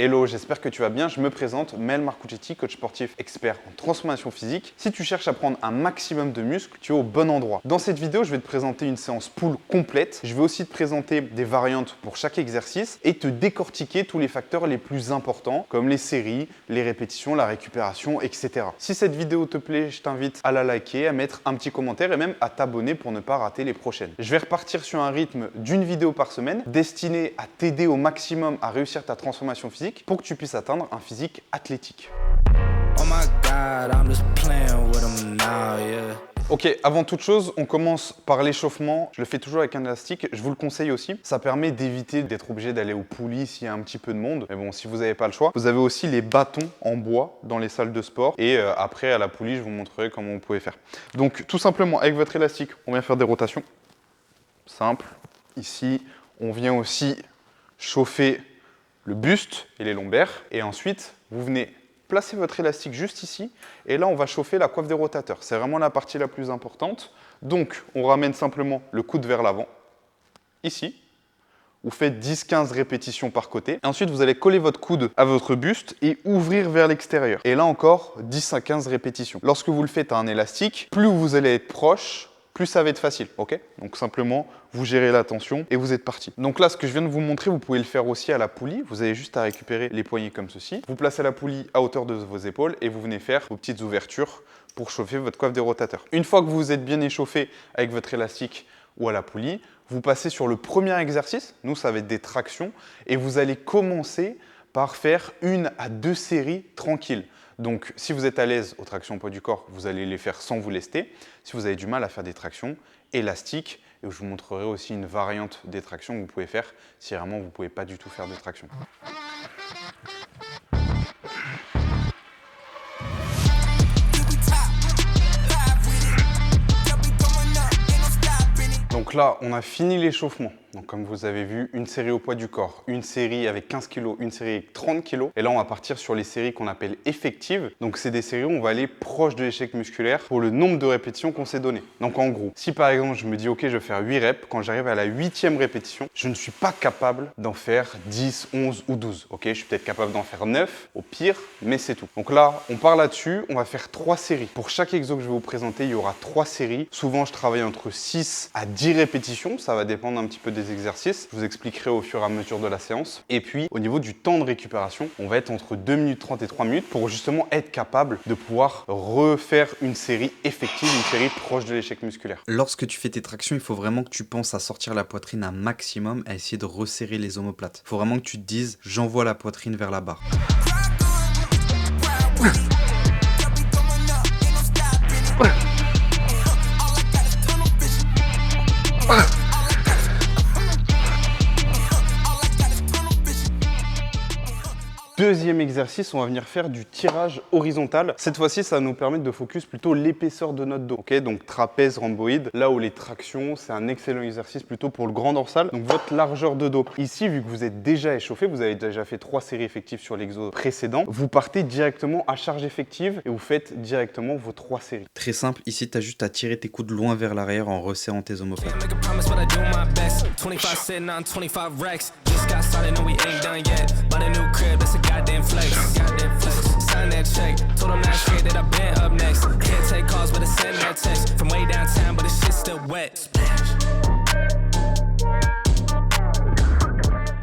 Hello, j'espère que tu vas bien. Je me présente, Mel Marcuccetti, coach sportif expert en transformation physique. Si tu cherches à prendre un maximum de muscles, tu es au bon endroit. Dans cette vidéo, je vais te présenter une séance pull complète. Je vais aussi te présenter des variantes pour chaque exercice et te décortiquer tous les facteurs les plus importants, comme les séries, les répétitions, la récupération, etc. Si cette vidéo te plaît, je t'invite à la liker, à mettre un petit commentaire et même à t'abonner pour ne pas rater les prochaines. Je vais repartir sur un rythme d'une vidéo par semaine, destiné à t'aider au maximum à réussir ta transformation physique pour que tu puisses atteindre un physique athlétique. Oh my God, I'm just playing with them now, yeah. Ok, avant toute chose, on commence par l'échauffement. Je le fais toujours avec un élastique, je vous le conseille aussi. Ça permet d'éviter d'être obligé d'aller au poulie s'il y a un petit peu de monde. Mais bon, si vous n'avez pas le choix, vous avez aussi les bâtons en bois dans les salles de sport. Et après, à la poulie, je vous montrerai comment vous pouvez faire. Donc, tout simplement, avec votre élastique, on vient faire des rotations. Simple. Ici, on vient aussi chauffer le buste et les lombaires. Et ensuite, vous venez placer votre élastique juste ici. Et là, on va chauffer la coiffe des rotateurs. C'est vraiment la partie la plus importante. Donc, on ramène simplement le coude vers l'avant. Ici. Vous faites 10-15 répétitions par côté. Et ensuite, vous allez coller votre coude à votre buste et ouvrir vers l'extérieur. Et là encore, 10 à 15 répétitions. Lorsque vous le faites à un élastique, plus vous allez être proche, plus ça va être facile, ok? Donc simplement, vous gérez la tension et vous êtes parti. Donc là, ce que je viens de vous montrer, vous pouvez le faire aussi à la poulie. Vous avez juste à récupérer les poignets comme ceci. Vous placez la poulie à hauteur de vos épaules et vous venez faire vos petites ouvertures pour chauffer votre coiffe des rotateurs. Une fois que vous êtes bien échauffé avec votre élastique ou à la poulie, vous passez sur le premier exercice. Nous, ça va être des tractions et vous allez commencer par faire 1 à 2 séries tranquilles. Donc, si vous êtes à l'aise aux tractions poids du corps, vous allez les faire sans vous lester. Si vous avez du mal à faire des tractions élastiques, et je vous montrerai aussi une variante des tractions que vous pouvez faire si vraiment vous ne pouvez pas du tout faire de traction. Donc là, on a fini l'échauffement. Donc comme vous avez vu, une série au poids du corps, une série avec 15 kg, une série avec 30 kg. Et là, on va partir sur les séries qu'on appelle effectives. Donc c'est des séries où on va aller proche de l'échec musculaire pour le nombre de répétitions qu'on s'est donné. Donc en gros, si par exemple, je me dis, ok, je vais faire 8 reps, quand j'arrive à la 8e répétition, je ne suis pas capable d'en faire 10, 11 ou 12. Ok, je suis peut-être capable d'en faire 9 au pire, mais c'est tout. Donc là, on part là-dessus, on va faire 3 séries. Pour chaque exo que je vais vous présenter, il y aura 3 séries. Souvent, je travaille entre 6 à 10 répétitions. Ça va dépendre un petit peu des exercices. Je vous expliquerai au fur et à mesure de la séance. Et puis, au niveau du temps de récupération, on va être entre 2 minutes 30 et 3 minutes pour justement être capable de pouvoir refaire une série effective, une série proche de l'échec musculaire. Lorsque tu fais tes tractions, il faut vraiment que tu penses à sortir la poitrine un maximum, à essayer de resserrer les omoplates. Il faut vraiment que tu te dises, j'envoie la poitrine vers la barre. Deuxième exercice, on va venir faire du tirage horizontal. Cette fois-ci, ça va nous permettre de focus plutôt l'épaisseur de notre dos. Ok, donc trapèze rhomboïde, là où les tractions, c'est un excellent exercice plutôt pour le grand dorsal. Donc votre largeur de dos. Ici, vu que vous êtes déjà échauffé, vous avez déjà fait 3 séries effectives sur l'exo précédent, vous partez directement à charge effective et vous faites directement vos 3 séries. Très simple, ici tu as juste à tirer tes coudes loin vers l'arrière en resserrant tes omoplates. Goddamn flex. Sign that check. Told them last year that I've been up next. Can't take calls, but I send that text from way downtown, but the shit's still wet.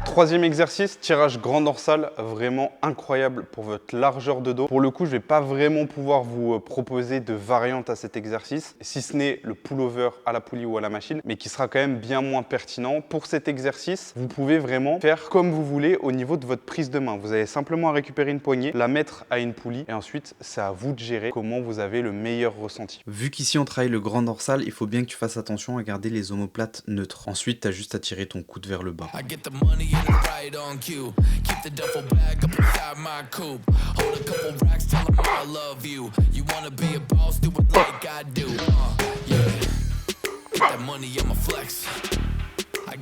Troisième exercice, tirage grand dorsal, vraiment incroyable pour votre largeur de dos. Pour le coup, je ne vais pas vraiment pouvoir vous proposer de variante à cet exercice, si ce n'est le pullover à la poulie ou à la machine, mais qui sera quand même bien moins pertinent. Pour cet exercice, vous pouvez vraiment faire comme vous voulez au niveau de votre prise de main. Vous avez simplement à récupérer une poignée, la mettre à une poulie et ensuite, c'est à vous de gérer comment vous avez le meilleur ressenti. Vu qu'ici on travaille le grand dorsal, il faut bien que tu fasses attention à garder les omoplates neutres. Ensuite, tu as juste à tirer ton coude vers le bas. Right on cue. Keep the duffel bag up inside my coupe. Hold a couple racks, tell them I love you. You wanna be a boss, do it like I do. Yeah. Get that money, I'm a flex. I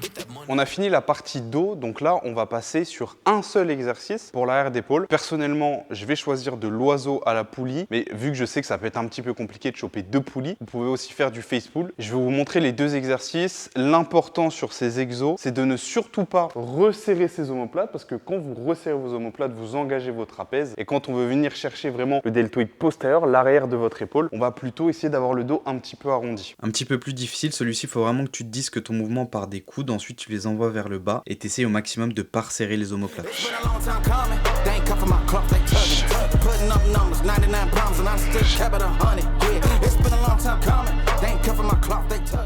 On a fini la partie dos, donc là on va passer sur un seul exercice pour l'arrière d'épaule. Personnellement, je vais choisir de l'oiseau à la poulie, mais vu que je sais que ça peut être un petit peu compliqué de choper 2 poulies, vous pouvez aussi faire du face pull. Je vais vous montrer les 2 exercices. L'important sur ces exos, c'est de ne surtout pas resserrer ces omoplates, parce que quand vous resserrez vos omoplates, vous engagez vos trapèzes, et quand on veut venir chercher vraiment le deltoïde postérieur, l'arrière de votre épaule, on va plutôt essayer d'avoir le dos un petit peu arrondi. Un petit peu plus difficile, celui-ci, il faut vraiment que tu te dises que ton mouvement part des coudes, ensuite tu les envoies vers le bas et tu essaies au maximum de pas resserrer les omoplates.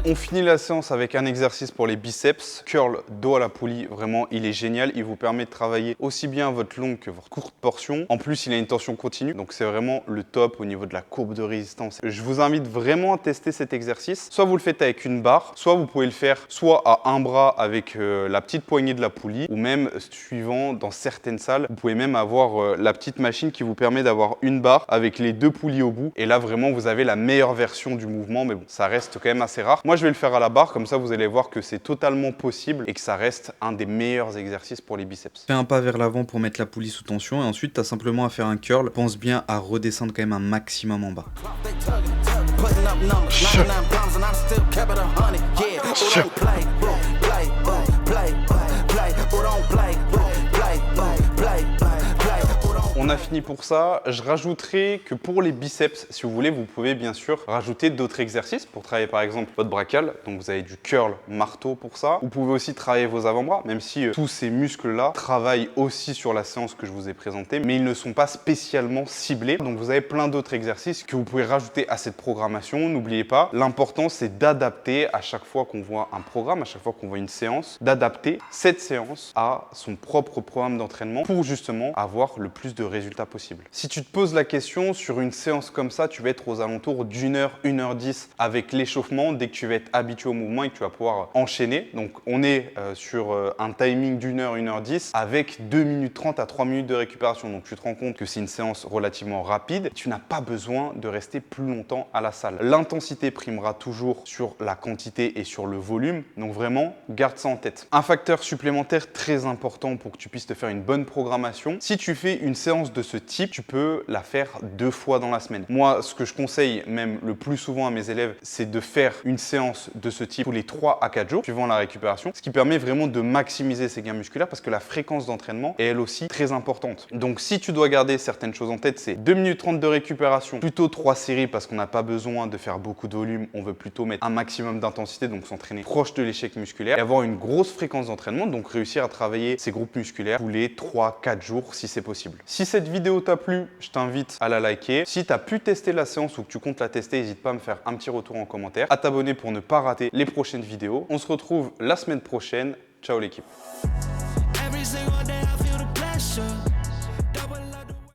On finit la séance avec un exercice pour les biceps, curl dos à la poulie, vraiment il est génial, il vous permet de travailler aussi bien votre longue que votre courte portion. En plus il a une tension continue, donc c'est vraiment le top au niveau de la courbe de résistance. Je vous invite vraiment à tester cet exercice, soit vous le faites avec une barre, soit vous pouvez le faire soit à un bras avec la petite poignée de la poulie, ou même suivant dans certaines salles, vous pouvez même avoir la petite machine qui vous permet d'avoir une barre avec les 2 poulies au bout, et là vraiment vous avez la meilleure version du mouvement, mais bon, ça reste quand même assez rare. Moi je vais le faire à la barre, comme ça vous allez voir que c'est totalement possible et que ça reste un des meilleurs exercices pour les biceps. Fais un pas vers l'avant pour mettre la poulie sous tension et ensuite tu as simplement à faire un curl. Pense bien à redescendre quand même un maximum en bas. On a fini pour ça. Je rajouterai que pour les biceps, si vous voulez, vous pouvez bien sûr rajouter d'autres exercices pour travailler par exemple votre brachial. Donc vous avez du curl marteau pour ça. Vous pouvez aussi travailler vos avant-bras, même si tous ces muscles-là travaillent aussi sur la séance que je vous ai présentée, mais ils ne sont pas spécialement ciblés. Donc vous avez plein d'autres exercices que vous pouvez rajouter à cette programmation. N'oubliez pas, l'important c'est d'adapter à chaque fois qu'on voit un programme, à chaque fois qu'on voit une séance, d'adapter cette séance à son propre programme d'entraînement pour justement avoir le plus de résultats possible. Si tu te poses la question sur une séance comme ça, tu vas être aux alentours d'1 heure, 1h10 avec l'échauffement dès que tu vas être habitué au mouvement et que tu vas pouvoir enchaîner. Donc on est sur un timing d'1 heure, 1h10 avec 2 minutes 30 à 3 minutes de récupération. Donc tu te rends compte que c'est une séance relativement rapide. Tu n'as pas besoin de rester plus longtemps à la salle. L'intensité primera toujours sur la quantité et sur le volume. Donc vraiment, garde ça en tête. Un facteur supplémentaire très important pour que tu puisses te faire une bonne programmation. Si tu fais une séance de ce type, tu peux la faire 2 fois dans la semaine. Moi, ce que je conseille même le plus souvent à mes élèves, c'est de faire une séance de ce type tous les 3 à 4 jours, suivant la récupération, ce qui permet vraiment de maximiser ses gains musculaires parce que la fréquence d'entraînement est elle aussi très importante. Donc si tu dois garder certaines choses en tête, c'est 2 minutes 30 de récupération, plutôt 3 séries parce qu'on n'a pas besoin de faire beaucoup de volume, on veut plutôt mettre un maximum d'intensité, donc s'entraîner proche de l'échec musculaire et avoir une grosse fréquence d'entraînement, donc réussir à travailler ces groupes musculaires tous les 3-4 jours si c'est possible. Si cette vidéo t'a plu, je t'invite à la liker. Si tu as pu tester la séance ou que tu comptes la tester, n'hésite pas à me faire un petit retour en commentaire, à t'abonner pour ne pas rater les prochaines vidéos. On se retrouve la semaine prochaine. Ciao l'équipe.